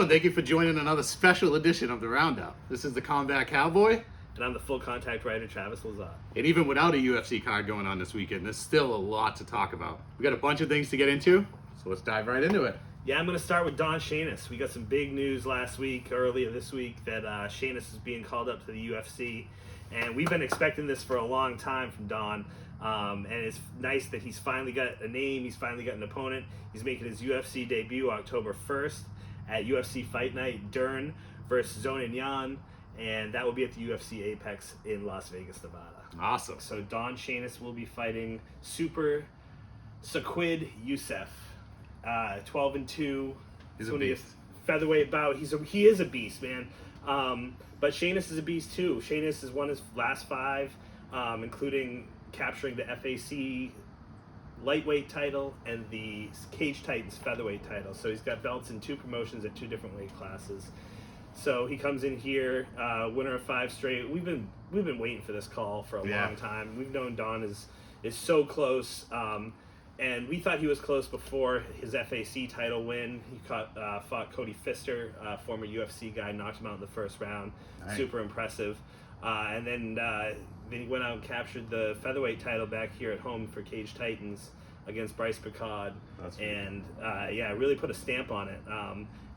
and thank you for joining another special edition of the Roundup. This is the Combat Cowboy. And I'm the full contact writer, Travis Lazat. And even without a UFC card going on this weekend, there's still a lot to talk about. We got a bunch of things to get into, so let's dive right into it. Yeah, I'm going to start with Don Shainis. We got some big news earlier this week, that Shainis is being called up to the UFC. And we've been expecting this for a long time from Don. And it's nice that he's finally got a name, he's finally got an opponent. He's making his UFC debut October 1st at UFC Fight Night, Dern versus Zonin Yan. And that will be at the Ufc Apex in Las Vegas, Nevada. Awesome. So Don Shainis will be fighting Super Sequid Youssef. 12-2. He's a beast. Featherweight bout. He is a beast, man. But Shainis is a beast too. Shainis has won his last 5, including capturing the FAC lightweight title and the Cage Titans featherweight title. So he's got belts in 2 promotions at 2 different weight classes. So he comes in here, winner of 5 straight. We've been waiting for this call for a long time. We've known Don is so close. And we thought he was close before his FAC title win. He fought Cody Pfister, former UFC guy, knocked him out in the first round. Nice. Super impressive. And then he went out and captured the featherweight title back here at home for Cage Titans against Bryce Mitchell. And really put a stamp on it.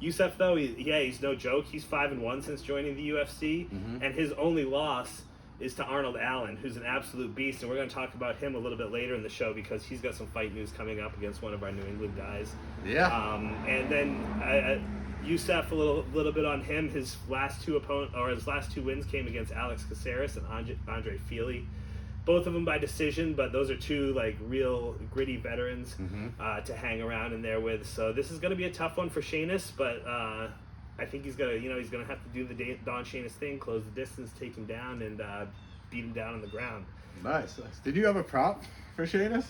Youssef, though, he's no joke. He's 5-1 since joining the UFC, and his only loss is to Arnold Allen, who's an absolute beast, and we're going to talk about him a little bit later in the show because he's got some fight news coming up against one of our New England guys. Yeah. And then Youssef, a little bit on him. His last 2 wins came against Alex Caceres and Andre Fili. Both of them by decision, but those are 2 real gritty veterans to hang around in there with. So this is going to be a tough one for Shainis, but I think he's gonna have to do the Don Shainis thing, close the distance, take him down, and beat him down on the ground. Nice. Did you have a prop for Shainis?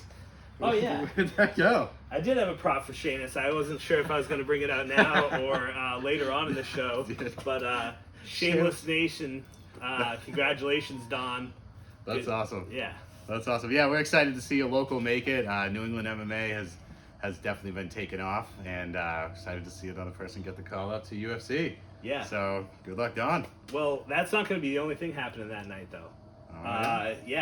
Oh yeah. Where did that go? I did have a prop for Shainis. I wasn't sure if I was going to bring it out now or later on in the show. But Shameless Nation, congratulations, Don. That's awesome. Yeah. That's awesome. Yeah, we're excited to see a local make it. New England MMA has definitely been taken off, and excited to see another person get the call up to UFC. Yeah. So good luck, Don. Well, that's not going to be the only thing happening that night, though.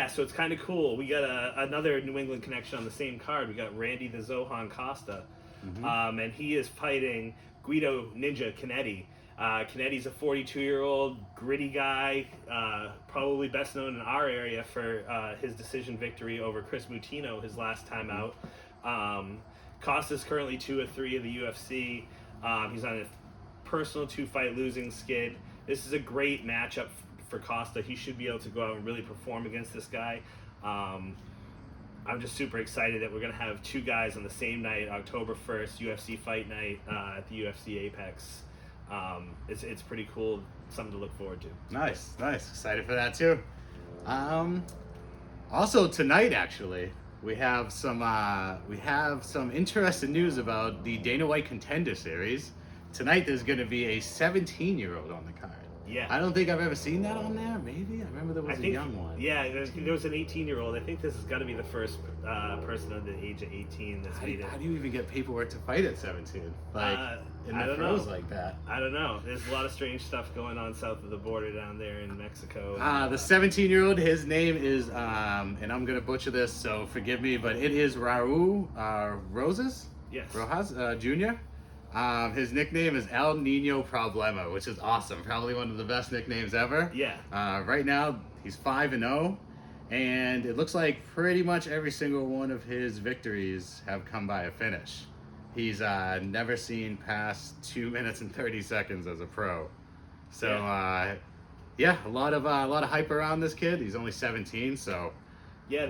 So it's kind of cool. We got another New England connection on the same card. We got Randy the Zohan Costa, and he is fighting Guido Ninja Canetti. Canetti's a 42-year-old gritty guy, probably best known in our area for his decision victory over Chris Mutino his last time out. Costa's currently 2-3 of the UFC. He's on a personal 2-fight losing skid. This is a great matchup for Costa. He should be able to go out and really perform against this guy. I'm just super excited that we're going to have 2 guys on the same night, October 1st, UFC Fight Night at the Ufc Apex. It's pretty cool, something to look forward to. Nice. Excited for that too. Also tonight, actually, we have some interesting news about the Dana White Contender Series. Tonight, there's going to be a 17-year-old on the card. Yeah. I don't think I've ever seen that on there. Maybe I remember there was a young one. Yeah, there was an 18-year-old. I think this has got to be the first person under the age of 18 that's made it. How do you even get paperwork to fight at 17? In the pros like that. I don't know. There's a lot of strange stuff going on south of the border down there in Mexico. The 17-year-old, his name is, and I'm going to butcher this, so forgive me, but it is Raul Rosas? Yes. Rojas Jr.? His nickname is El Nino Problema, which is awesome. Probably one of the best nicknames ever. Yeah. Right now, he's 5-0, and it looks like pretty much every single one of his victories have come by a finish. He's never seen past 2 minutes and 30 seconds as a pro. So, a lot of hype around this kid. He's only 17, so. Yeah,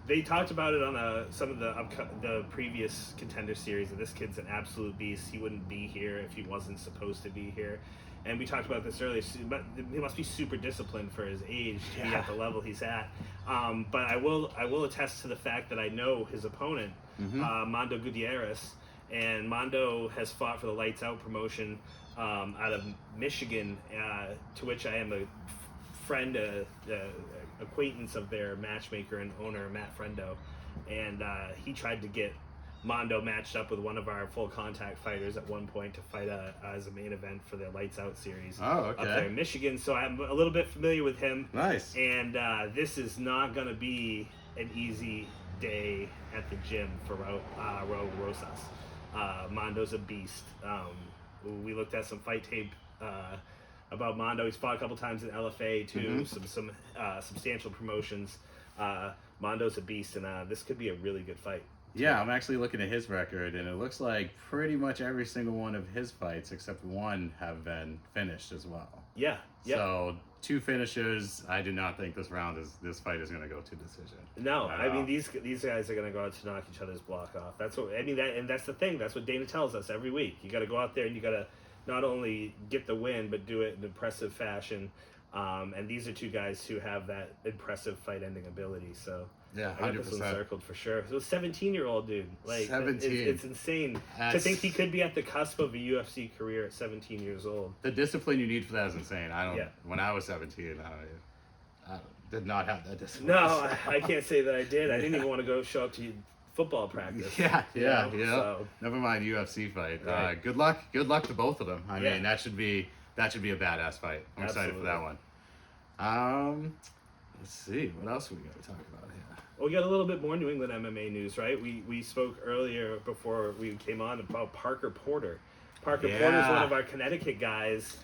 they talked about it on some of the previous Contender Series that this kid's an absolute beast. He wouldn't be here if he wasn't supposed to be here. And we talked about this earlier, but he must be super disciplined for his age to be at the level he's at. But I will attest to the fact that I know his opponent, Mando Gutierrez, and Mando has fought for the Lights Out promotion out of Michigan, to which I am a friend, acquaintance of their matchmaker and owner, Matt Frendo, and he tried to get Mondo matched up with one of our full contact fighters at one point to fight as a main event for their Lights Out series up there in Michigan. So I'm a little bit familiar with him. Nice. And this is not going to be an easy day at the gym for Raul Rosas. Mondo's a beast. We looked at some fight tape about Mondo. He's fought a couple times in LFA too. Some substantial promotions. Mondo's a beast, and this could be a really good fight. Yeah, I'm actually looking at his record, and it looks like pretty much every single one of his fights, except one, have been finished as well. Yeah. So 2 finishers. I do not think this fight is going to go to decision. No, I mean these guys are going to go out to knock each other's block off. That's what I mean. And that's the thing. That's what Dana tells us every week. You got to go out there and you got to not only get the win, but do it in impressive fashion. And these are 2 guys who have that impressive fight-ending ability. So yeah, 100%. I got this one circled for sure. So 17-year-old dude, like 17. It's insane to think he could be at the cusp of a UFC career at 17 years old. The discipline you need for that is insane. When I was 17, I did not have that discipline. No, I can't say that I did. I didn't even want to go show up to football practice. Yeah. So. Never mind UFC fight. Right. Good luck to both of them. I mean, that should be a badass fight. I'm excited for that one. Let's see, what else we got to talk about here? Well, we got a little bit more New England MMA news, right? We spoke earlier before we came on about Parker Porter. Porter is one of our Connecticut guys.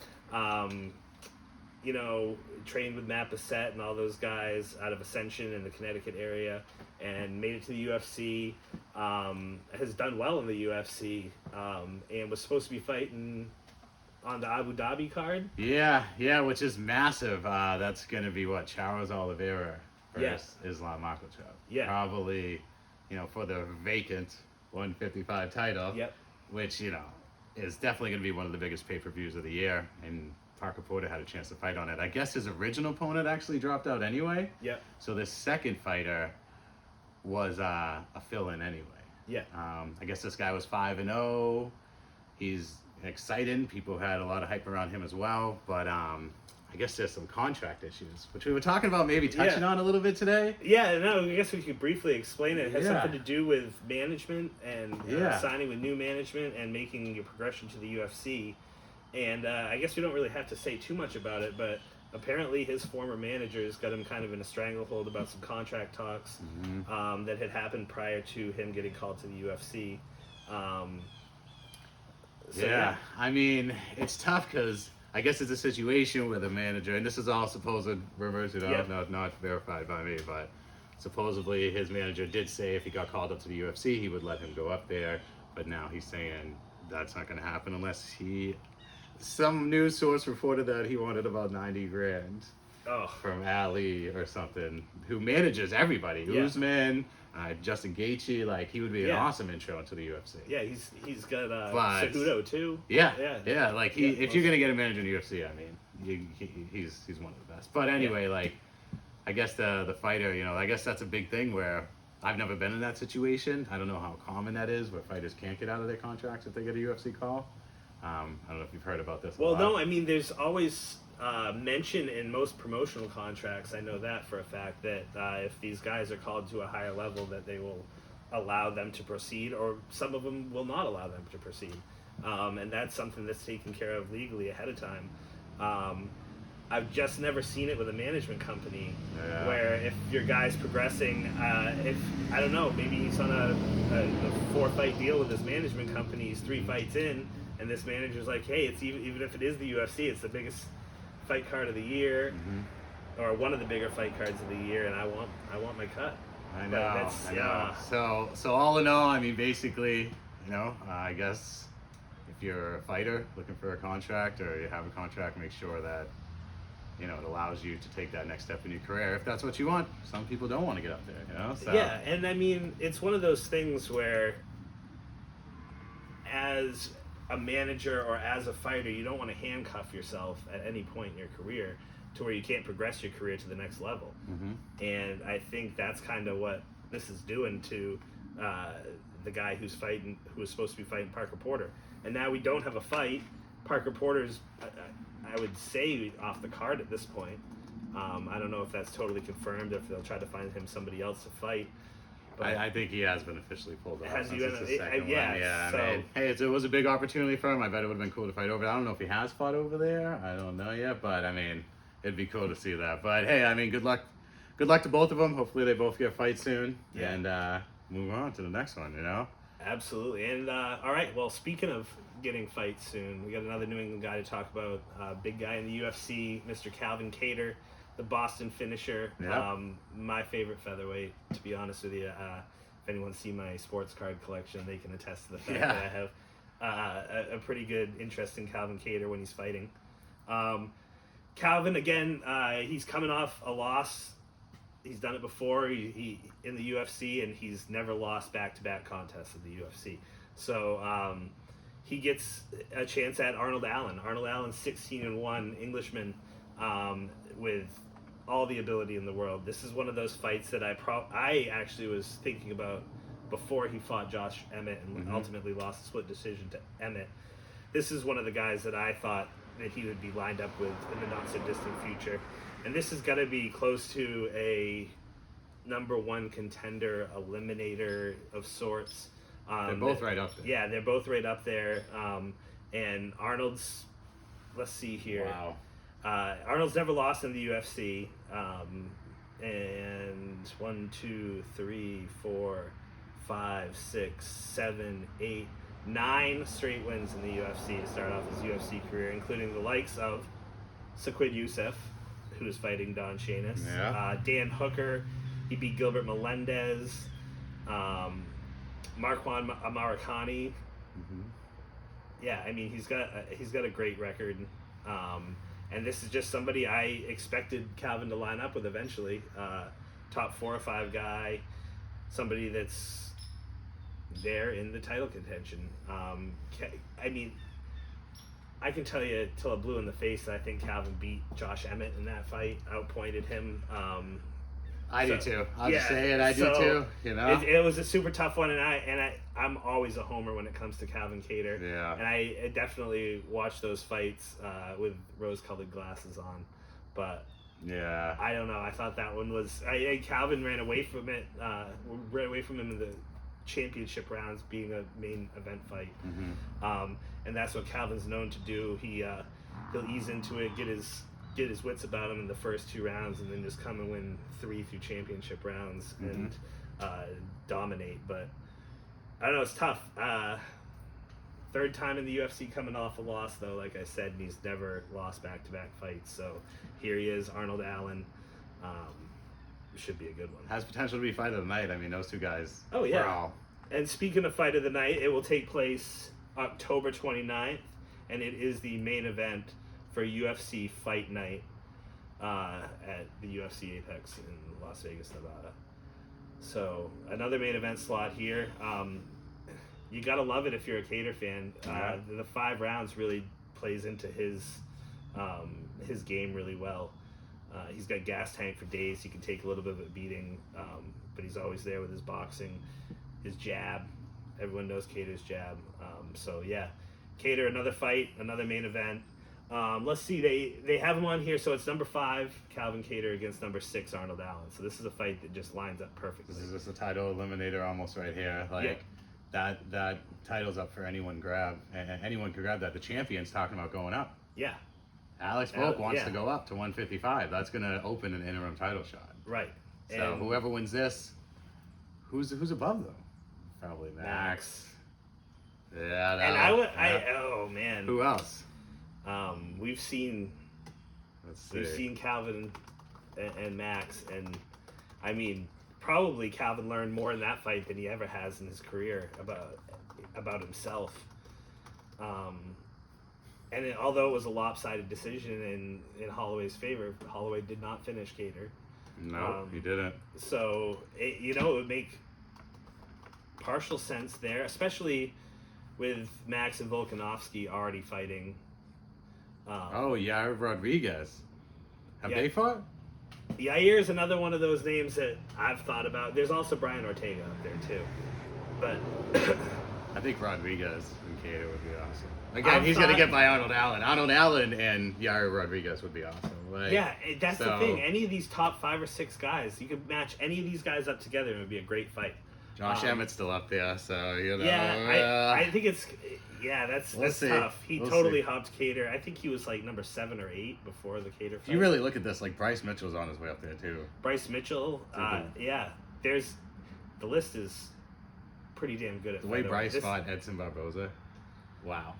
Trained with Matt Bessette and all those guys out of Ascension in the Connecticut area, and made it to the UFC. Has done well in the UFC, and was supposed to be fighting on the Abu Dhabi card. Yeah, which is massive. That's going to be Charles Oliveira versus Islam Makhachev. Yeah. Probably, for the vacant 155 title. Yep. Which, is definitely going to be one of the biggest pay-per-views of the year. And Parker Porter had a chance to fight on it. I guess his original opponent actually dropped out anyway. Yep. So this second fighter was a fill-in anyway. Yeah. I guess this guy was 5-0. He's exciting. People had a lot of hype around him as well, but I guess there's some contract issues, which we were talking about maybe touching on a little bit today. Yeah, no, I guess we could briefly explain it. It has something to do with management and signing with new management and making your progression to the UFC. And I guess we don't really have to say too much about it, but apparently his former managers got him kind of in a stranglehold about some contract talks that had happened prior to him getting called to the UFC. I mean, it's tough because I guess it's a situation where the manager, and this is all supposed rumors, not verified by me, but supposedly his manager did say if he got called up to the UFC, he would let him go up there. But now he's saying that's not going to happen unless some news source reported that he wanted about $90,000 from Ali or something, who manages everybody. Usman, Justin Gaethje, like he would be an awesome intro into the UFC. Yeah, he's got Cejudo too. Yeah. Like if you're gonna get a manager in the UFC, I mean, he's one of the best. But anyway, like I guess the fighter, I guess that's a big thing where I've never been in that situation. I don't know how common that is, where fighters can't get out of their contracts if they get a UFC call. I don't know if you've heard about this. Well, no, I mean, there's always mention in most promotional contracts, I know that for a fact, that if these guys are called to a higher level, that they will allow them to proceed, or some of them will not allow them to proceed. And that's something that's taken care of legally ahead of time. I've just never seen it with a management company where if your guy's progressing, if, I don't know, maybe he's on a 4-fight deal with his management company, he's 3 fights in, and this manager's like, hey, it's even if it is the UFC, it's the biggest fight card of the year, or one of the bigger fight cards of the year, and I want my cut. I know. So all in all, I mean, basically, I guess if you're a fighter looking for a contract, or you have a contract, make sure that it allows you to take that next step in your career if that's what you want. Some people don't want to get up there, So. Yeah, and I mean, it's one of those things where, as a manager or as a fighter, you don't want to handcuff yourself at any point in your career to where you can't progress your career to the next level. And I think that's kind of what this is doing to the guy who was supposed to be fighting Parker Porter. And now we don't have a fight. Parker Porter's, I would say, off the card at this point. I don't know if that's totally confirmed, if they'll try to find him somebody else to fight. But I think he has been officially pulled off. Has he since been? it's the second one. Yeah. Yeah, So I mean, hey, it was a big opportunity for him. I bet it would have been cool to fight over there. I don't know if he has fought over there. I don't know yet, but I mean, it'd be cool to see that. But hey, I mean, good luck to both of them. Hopefully, they both get fights soon, and move on to the next one. You know. absolutely. And all right. Well, speaking of getting fights soon, we got another New England guy to talk about. Big guy in the UFC, Mr. Calvin Kattar, the Boston finisher. Yep. My favorite featherweight, to be honest with you. If anyone's seen my sports card collection, they can attest to the fact that I have a pretty good interest in Calvin Kattar when he's fighting. Calvin, again, he's coming off a loss. He's done it before. He in the UFC, and he's never lost back-to-back contests in the UFC. So he gets a chance at Arnold Allen. Arnold Allen, 16-1 Englishman, with all the ability in the world. This is one of those fights that I actually was thinking about before he fought Josh Emmett and ultimately lost a split decision to Emmett. This is one of the guys that I thought that he would be lined up with in the not-so-distant future. And this is going to be close to a number one contender, eliminator of sorts. They're both right up there. Yeah, they're both right up there. And Arnold's, let's see here. Wow. Arnold's never lost in the UFC. And 1, 2, 3, 4, 5, 6, 7, 8, 9 straight wins in the UFC to start off his UFC career, including the likes of Sequid Youssef, who is fighting Don Shainis. Yeah. Dan Hooker, he beat Gilbert Melendez. Marquand Amarikani. Yeah, I mean, he's got a great record. And this is just somebody I expected Calvin to line up with eventually. Top 4 or 5 guy, somebody that's there in the title contention. I mean, I can tell you till it blew in the face that I think Calvin beat Josh Emmett in that fight, outpointed him. I do too. I'll just say it. I do too. You know, it was a super tough one, and I'm always a homer when it comes to Calvin Kattar. Yeah. And I definitely watch those fights with rose-colored glasses on, but yeah, I don't know. I thought that one was. Calvin ran away from it. Ran away from him in the championship rounds, being a main event fight. And that's what Calvin's known to do. He'll ease into it, get his wits about him in the first 2 rounds, and then just come and win 3 through championship rounds and dominate. But I don't know, it's tough. 3rd time in the UFC coming off a loss, though, like I said, and he's never lost back-to-back fights. So here he is, Arnold Allen. Should be a good one. Has potential to be fight of the night. I mean, those 2 guys. Oh, yeah. Wow. And speaking of fight of the night, it will take place October 29th, and it is the main event for UFC Fight Night at the Ufc Apex in Las Vegas, Nevada. So another main event slot here. You gotta love it if you're a Kattar fan. The 5 rounds really plays into his game really well. He's got gas tank for days. He can take a little bit of a beating, but he's always there with his boxing, his jab. Everyone knows Kattar's jab. So yeah, Kattar, another fight, another main event. Let's see, they have him on here, so it's number 5, Calvin Kattar, against number 6, Arnold Allen. So this is a fight that just lines up perfectly. This is just a title eliminator almost right here. Like that title's up for anyone grab, and anyone could grab that. The champion's talking about going up. Yeah. Alex Volk wants to go up to 155. That's going to open an interim title shot. Right. So whoever wins this, who's above them? Probably Max. Yeah. Oh man. Who else? We've seen Calvin and Max, and I mean, probably Calvin learned more in that fight than he ever has in his career about himself. And although it was a lopsided decision in Holloway's favor, Holloway did not finish Kattar. No, he didn't. So it would make partial sense there, especially with Max and Volkanovski already fighting. Yair Rodriguez. Have they fought? Yair is another one of those names that I've thought about. There's also Brian Ortega up there too, but I think Rodriguez and Kattar would be awesome. Again, he's going to get by Arnold Allen. Arnold Allen and Yair Rodriguez would be awesome. That's the thing. Any of these top 5 or 6 guys, you could match any of these guys up together and it would be a great fight. Josh Emmett's still up there, so Yeah, I think it's that's see. tough. He We'll totally see. hopped Cater. I think he was like number 7 or 8 before the Cater fight. If you really look at this, like Bryce Mitchell's on his way up there too. Bryce Mitchell, the list is pretty damn good at The way featherweight. Bryce fought Edson Barboza, wow.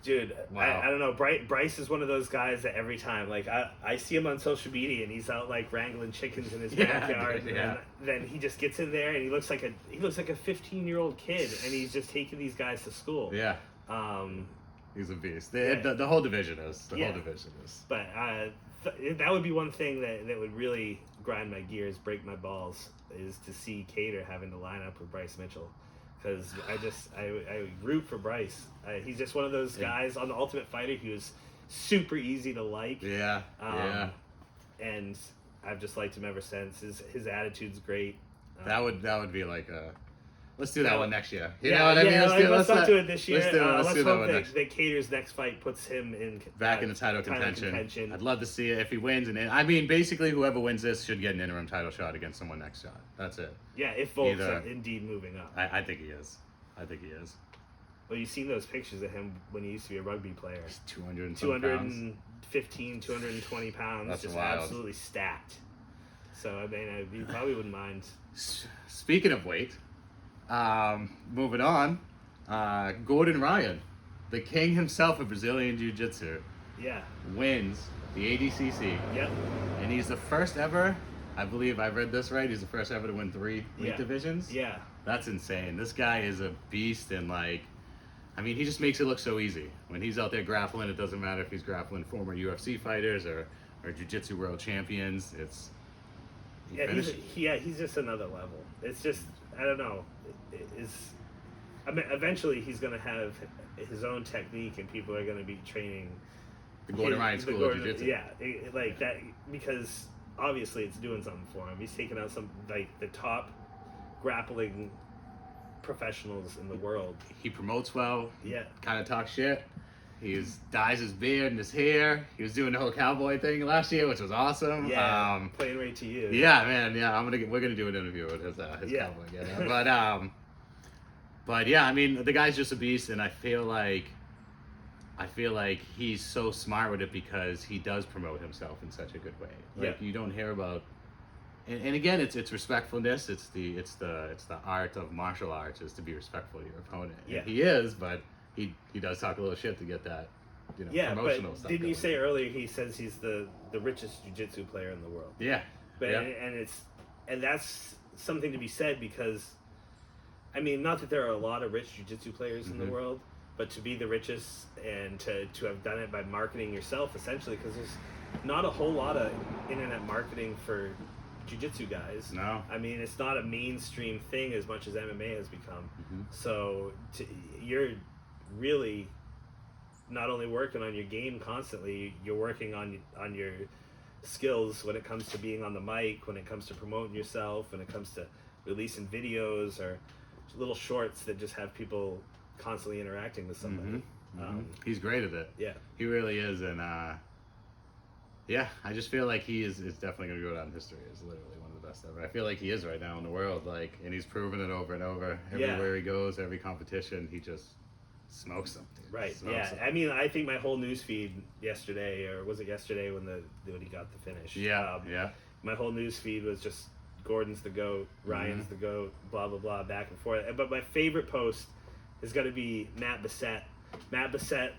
Dude, Wow. I don't know. Bryce is one of those guys that every time, like, I see him on social media and he's out like wrangling chickens in his backyard, and then he just gets in there and he looks like a 15-year-old kid, and he's just taking these guys to school. Yeah. He's a beast. The whole division is. The whole division is. But that would be one thing that would really grind my gears, break my balls, is to see Cater having to line up with Bryce Mitchell. Because I root for Bryce. He's just one of those guys on The Ultimate Fighter. He was super easy to like. Yeah. And I've just liked him ever since. His attitude's great. That would be like a. Let's do that one next year. You know what I mean? Let's not do it this year. Let's Let's do hope that Cater's next fight puts him back in the title contention. I'd love to see it if he wins. And I mean, basically, whoever wins this should get an interim title shot against someone next shot. That's it. Yeah, if Volk's indeed moving up. I think he is. Well, you've seen those pictures of him when he used to be a rugby player. 215, 220 pounds. That's just wild. Absolutely stacked. So, I mean, you probably wouldn't mind. Speaking of weight, moving on, Gordon Ryan, the king himself of Brazilian Jiu-Jitsu, wins the ADCC. Yep. And he's the first ever, I believe I read this right, he's the first ever to win 3 weight divisions. Yeah. That's insane. This guy is a beast, and he just makes it look so easy. When he's out there grappling, it doesn't matter if he's grappling former UFC fighters or Jiu-Jitsu world champions. He's just another level. It's just, I don't know. Eventually he's going to have his own technique, and people are going to be training the Gordon Ryan School of Jiu-Jitsu. Yeah, like that, because obviously it's doing something for him. He's taking out some the top grappling professionals in the world. He promotes well. Yeah. Kind of talks shit. He dyes his beard and his hair. He was doing the whole cowboy thing last year, which was awesome. Yeah, playing right to you. Yeah, man. Yeah, we're gonna do an interview with his cowboy. Yeah. But yeah, I mean, the guy's just a beast, and I feel like he's so smart with it because he does promote himself in such a good way. You don't hear about. And again, it's respectfulness. It's the art of martial arts is to be respectful of your opponent. Yeah. And he is, but he does talk a little shit to get that, promotional but stuff. Didn't you going. say earlier he says he's the richest jiu-jitsu player in the world? Yeah. But and that's something to be said, because I mean, not that there are a lot of rich jiu-jitsu players in the world, but to be the richest and to have done it by marketing yourself, essentially, because there's not a whole lot of internet marketing for jiu-jitsu guys. No. I mean, it's not a mainstream thing as much as MMA has become. So you're really not only working on your game constantly, you're working on your skills when it comes to being on the mic, when it comes to promoting yourself, when it comes to releasing videos or little shorts that just have people constantly interacting with somebody. He's great at it. Yeah. He really is, and I just feel like he is definitely going to go down in history as literally one of the best ever. I feel like he is right now in the world, and he's proven it over and over. Everywhere he goes, every competition, he just smokes them. Dude. Right. Smokes them. I mean, I think my whole news feed yesterday, or was it yesterday when he got the finish? Yeah. My whole news feed was just Gordon's the GOAT, Ryan's the GOAT, blah blah blah, back and forth. But my favorite post is going to be Matt Bessette. Matt Bessette,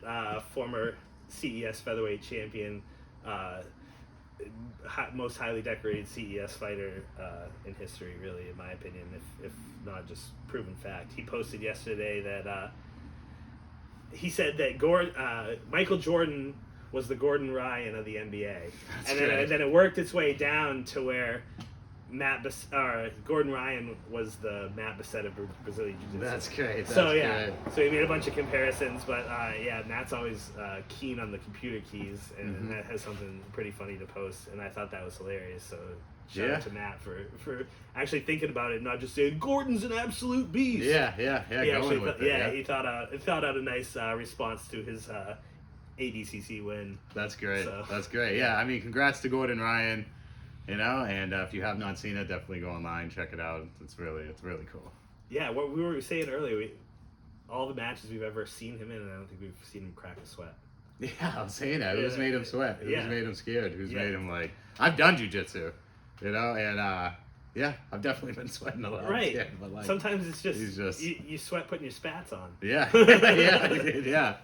former CES featherweight champion. Most highly decorated CES fighter in history, really, in my opinion, if not just proven fact. He posted yesterday that he said that Michael Jordan was the Gordon Ryan of the NBA, and then it worked its way down to where Gordon Ryan was the Matt Bessette of Brazilian Jiu-Jitsu. That's great. So he made a bunch of comparisons, but Matt's always keen on the computer keys, and Matt has something pretty funny to post, and I thought that was hilarious. So shout out to Matt for actually thinking about it, not just saying Gordon's an absolute beast. He thought out a nice response to his ADCC win. That's great. So. That's great. Yeah, I mean, congrats to Gordon Ryan. You know, and if you have not seen it, definitely go online, check it out. It's really cool. Yeah, what we were saying earlier, all the matches we've ever seen him in, and I don't think we've seen him crack a sweat. Yeah, I'm saying that. Who's made him sweat? Who's Yeah. made him scared? Who's made him like... I've done jiu-jitsu, you know, and yeah, I've definitely been sweating a lot. Right. Yeah, but like, sometimes it's just, he's just... you sweat putting your spats on. Yeah, yeah.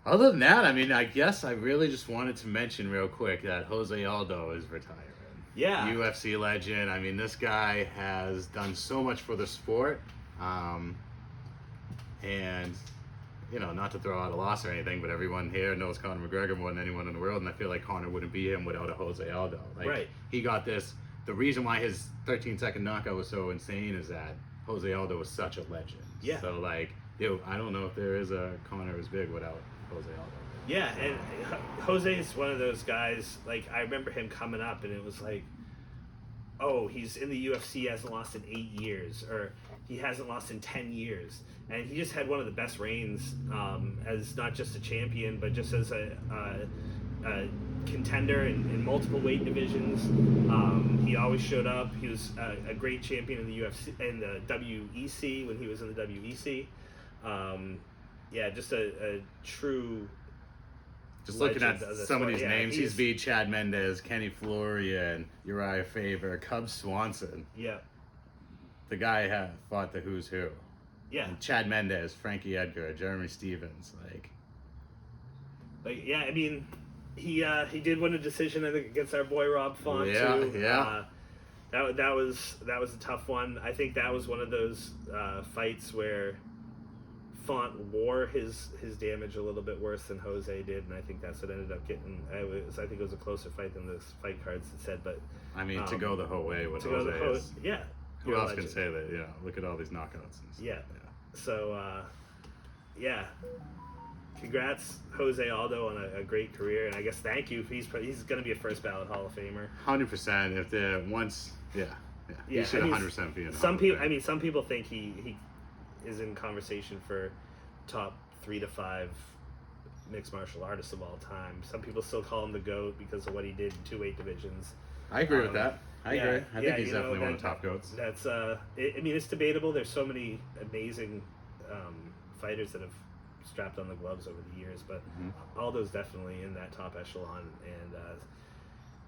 Other than that, I mean, I guess I really just wanted to mention real quick that Jose Aldo is retiring. Yeah. UFC legend. I mean, this guy has done so much for the sport. And, you know, not to throw out a loss or anything, but everyone here knows Conor McGregor more than anyone in the world, and I feel like Conor wouldn't be him without a Jose Aldo. Like, right. He got this. The reason why his 13-second knockout was so insane is that Jose Aldo was such a legend. Yeah. So, like, I don't know if there is a Conor as big without Jose Aldo. Yeah, and Jose is one of those guys, like, I remember him coming up, and it was like, oh, he's in the UFC, he hasn't lost in 8 years, or he hasn't lost in 10 years. And he just had one of the best reigns as not just a champion, but just as a contender in multiple weight divisions. He always showed up. He was a great champion in the UFC, in the WEC when he was in the WEC. Yeah, just a true. Just looking at some of these names, he's beat Chad Mendes, Kenny Florian, Uriah Faber, Cub Swanson. Yeah. The guy had fought the who's who. Yeah. And Chad Mendes, Frankie Edgar, Jeremy Stevens, Like, yeah, I mean, he did win a decision, I think, against our boy Rob Font too. Yeah. That was a tough one. I think that was one of those fights where Font wore his damage a little bit worse than Jose did, and I think that's what ended up getting. I think it was a closer fight than the fight cards had said. But I mean, to go the whole way with Jose is, yeah. Who else can say that? Yeah, look at all these knockouts. And stuff. Yeah. So, yeah. Congrats, Jose Aldo, on a great career, and I guess thank you. He's going to be a first ballot Hall of Famer. 100%. If they're once, yeah, he should 100% be in. Some people think he is in conversation for top 3 to 5 mixed martial artists of all time. Some people still call him the GOAT because of what he did in 2 weight divisions. I agree with that. I agree. I think he's definitely one of the top GOATs. That's I mean, it's debatable. There's so many amazing fighters that have strapped on the gloves over the years, but Aldo's definitely in that top echelon. And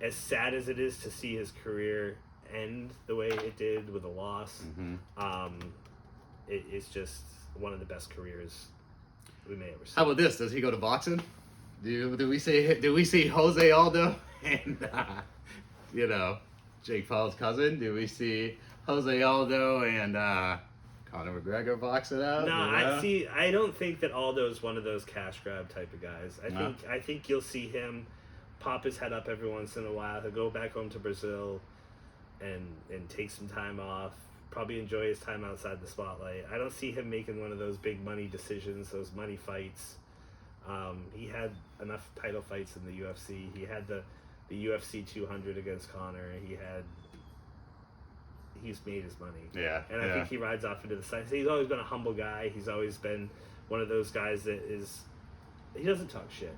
as sad as it is to see his career end the way it did with a loss, it's just one of the best careers we may ever see. How about this? Does he go to boxing? Do we see Jose Aldo and you know, Jake Paul's cousin? Do we see Jose Aldo and Conor McGregor box it out? No, you know? I don't think that Aldo's one of those cash grab type of guys. I think you'll see him pop his head up every once in a while. He'll go back home to Brazil and take some time off. Probably enjoy his time outside the spotlight. I don't see him making one of those big money decisions, those money fights. He had enough title fights in the UFC. He had the UFC 200 against Conor. He's made his money. Yeah. And I think he rides off into the side. He's always been a humble guy. He's always been one of those guys that he doesn't talk shit.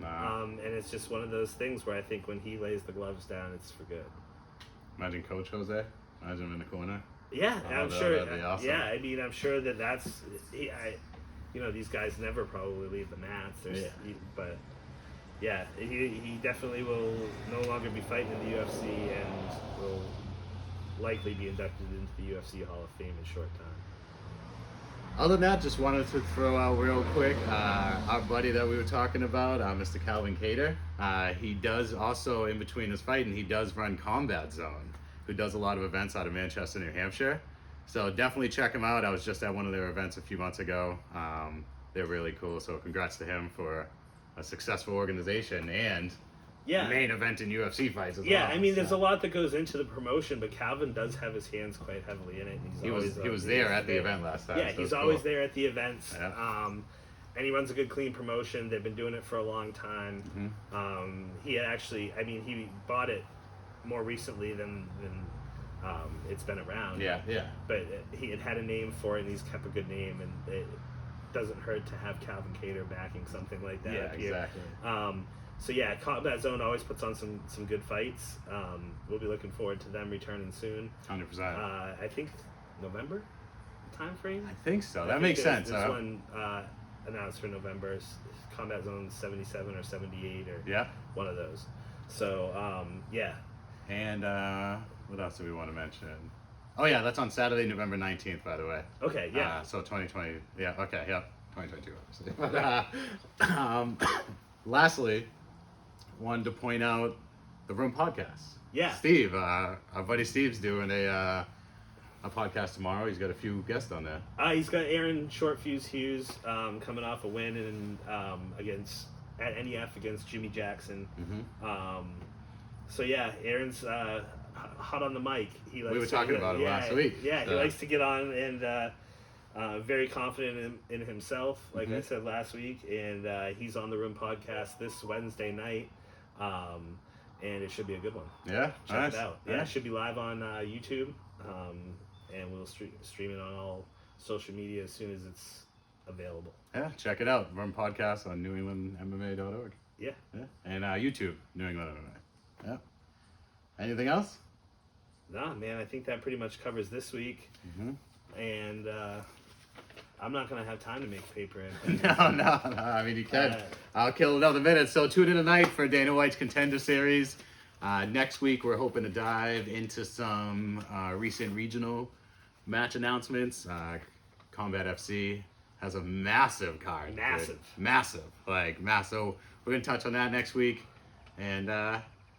Nah. And it's just one of those things where I think when he lays the gloves down, it's for good. Imagine Coach Jose. Imagine him in the corner. Yeah, I'm sure. That'd be awesome. Yeah, I mean, I'm sure that's. These guys never probably leave the mats. But yeah, he definitely will no longer be fighting in the UFC and will likely be inducted into the UFC Hall of Fame in short time. Other than that, just wanted to throw out real quick our buddy that we were talking about, Mr. Calvin Cater. He does also, in between his fighting, he does run Combat Zone, who does a lot of events out of Manchester, New Hampshire. So definitely check him out. I was just at one of their events a few months ago. They're really cool. So congrats to him for a successful organization and main event in UFC fights as well. Yeah, I mean, there's a lot that goes into the promotion, but Calvin does have his hands quite heavily in it. He was there at the event last time. Yeah, so he's always there at the events. Yeah. And he runs a good, clean promotion. They've been doing it for a long time. He he bought it more recently than it's been around. Yeah. But he had a name for it, and he's kept a good name. And doesn't hurt to have Calvin Kattar backing something like that. Yeah, up here. exactly. So yeah, Combat Zone always puts on some good fights. We'll be looking forward to them returning soon. 100%. I think November time frame. I think so. I That think makes sense. There's one announced for November. Combat Zone 77 or 78 or Yeah. one of those. So yeah. And what else do we want to mention? Oh yeah, that's on Saturday, November 19th, by the way. Okay. Yeah. So 2020. Yeah. Okay. Yeah. 2022, obviously. But, lastly, wanted to point out the Room podcast. Yeah. Steve, our buddy Steve's doing a podcast tomorrow. He's got a few guests on there. He's got Aaron Shortfuse Hughes coming off a win against at NEF against Jimmy Jackson. Mm-hmm. So yeah, Aaron's hot on the mic. He likes We were talking about it last week. Yeah, so. He likes to get on and very confident in himself, like I said last week. And he's on the Room podcast this Wednesday night, and it should be a good one. Yeah, Check nice. it out. Yeah, it should be live on YouTube, and we'll stream it on all social media as soon as it's available. Yeah, check it out. Room podcast on NewEnglandMMA.org. Yeah. Yeah, and YouTube, New England MMA. Yeah. Anything else? Nah, man, I think that pretty much covers this week. Mm-hmm. And I'm not going to have time to make paper. No. I mean, you can. I'll kill another minute. So tune in tonight for Dana White's Contender Series. Next week, we're hoping to dive into some recent regional match announcements. Combat FC has a massive card. Massive. So we're going to touch on that next week. And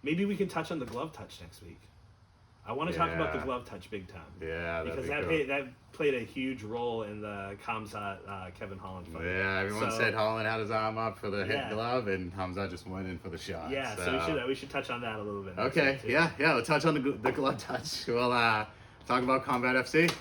maybe we can touch on the glove touch next week. I want to talk about the glove touch big time. Yeah, because cool. that played a huge role in the Kamzat Kevin Holland fight. Yeah, everyone said Holland had his arm up for the hit glove, and Hamzat just went in for the shot. Yeah, so we should touch on that a little bit. Okay, yeah, we'll touch on the glove touch. We'll talk about Combat FC.